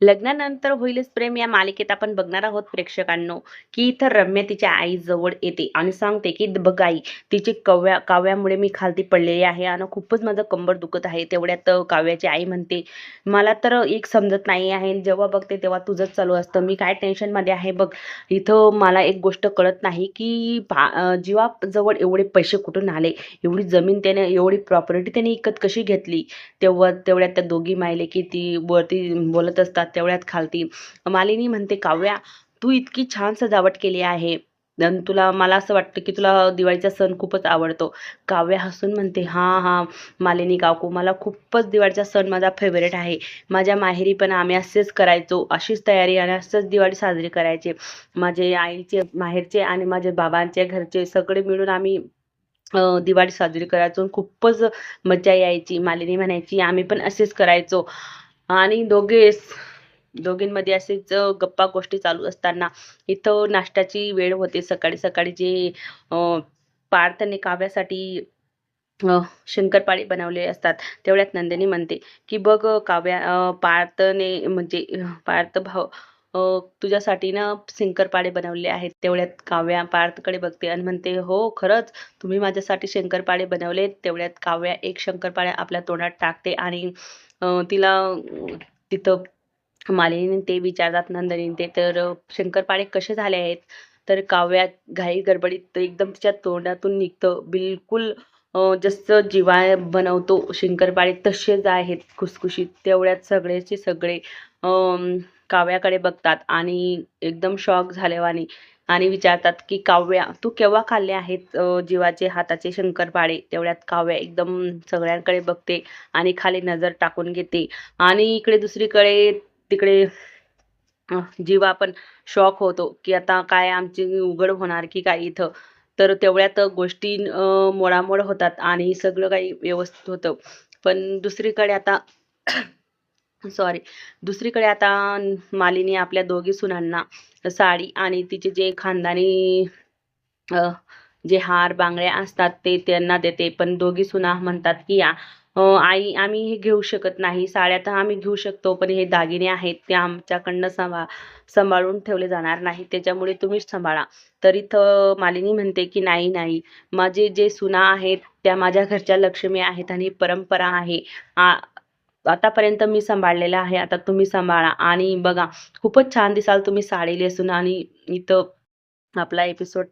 लग्नानंतर होईलच प्रेम या मालिकेत आपण बघणार आहोत प्रेक्षकांनो, की इथं रम्या तिच्या आईजवळ येते आणि सांगते, की "बघ आई, तिची काव्यामुळे मी खालती पडलेली आहे आणि खूपच माझं कंबर दुखत आहे." तेवढ्यात काव्याची आई म्हणते, "मला तर एक समजत नाही आहे. जेव्हा बघते तेव्हा तुझंच चालू असतं. मी काय टेन्शनमध्ये आहे बघ. इथं मला एक गोष्ट कळत नाही, की जीवाजवळ एवढे पैसे कुठून आले? एवढी जमीन त्याने, एवढी प्रॉपर्टी त्याने विकत कशी घेतली?" तेवढ्यात त्या दोघी मायले की ती वरती बोलत असतात. तेवढ्यात खालती मालिनी म्हणते, "काव्या, तू इतकी छान सजावट केली आहे आणि मला असं वाटतं की तुला दिवाळीचा सण खूपच आवडतो." काव्या हसून म्हणते, "हां, हां, मालिनी काकू, मला खूपच दिवाळीचा सण माझा फेव्हरेट आहे. माझ्या माहेरी पण आम्ही असेच करायचो. अशीच तयारी आणि असंच दिवाळी साजरी करायची. माझे आईचे माहेरचे आणि माझे बाबांच्या घरचे सगळे मिळून आम्ही दिवाळी साजरी करायचो आणि खूपच मज्जा यायची." मालिनी म्हणायची, "आम्ही पण असेच करायचो." आणि दोघींमध्ये असेच गप्पा गोष्टी चालू असताना इथं नाश्त्याची वेळ होते. सकाळी सकाळी जे अ, पार्थने काव्यासाठी शंकरपाळी बनवले असतात. तेवढ्यात नंदिनी म्हणते, की "बघ काव्या, पार्थने म्हणजे पार्थ भाऊ, तुझ्यासाठी ना शंकरपाळे बनवले आहेत." तेवढ्यात काव्या पार्थकडे बघते आणि म्हणते, "हो, खरंच तुम्ही माझ्यासाठी शंकरपाळे बनवलेत." तेवढ्यात काव्या एक शंकरपाळ्या आपल्या तोंडात टाकते आणि तिला तिथं मालिनी ते विचारतात, नंदिनी ते, तर "शंकरपाळे कसे झाले आहेत?" तर काव्या घाई गडबडीत एकदम तिच्या तोंडातून निघतं, "बिलकुल जसं जिव्हाळ्यात बनवतो शंकरपाळे तसेच आहेत, खुसखुशीत." तेवढ्यात सगळेचे सगळे काव्याकडे बघतात आणि एकदम शॉक झाल्यावानी आणि विचारतात, की "काव्या, तू केव्हा खाल्ले आहेत जीवाचे हाताचे शंकरपाळे?" तेवढ्यात काव्या एकदम सगळ्यांकडे बघते आणि खाली नजर टाकून घेते आणि इकडे दुसरीकडे तिकडे जीवा पण शॉक होतो, की आता काय आमची उघड होणार की काय इथं. तर तेवढ्यात गोष्टी मोडामोड होतात आणि सगळं काही व्यवस्थित होतं. पण दुसरीकडे आता सॉरी, दुसरीकडे आता मालिनी आपल्या दोघी सुनांना साडी आणि तिचे जे खानदानी अ, जे हार, बांगड्या असतात ते त्यांना देते. पण दोघी सुना म्हणतात, की "आई, आम्ही हे घेऊ शकत नाही. साड्या तर आम्ही घेऊ शकतो, पण हे दागिने आहेत ते आमच्याकडनं सांभाळून ठेवले जाणार नाही. त्याच्यामुळे तुम्हीच सांभाळा." तर इथं मालिनी म्हणते, की "नाही, नाही. माझे जे सुना आहेत त्या माझ्या घरच्या लक्ष्मी आहेत आणि परंपरा आहे. आतापर्यंत मी सांभाळलेलं आहे. आता तुम्ही सांभाळा आणि बघा खूपच छान दिसाल तुम्ही साडी नेसून." आणि इथं आपला एपिसोड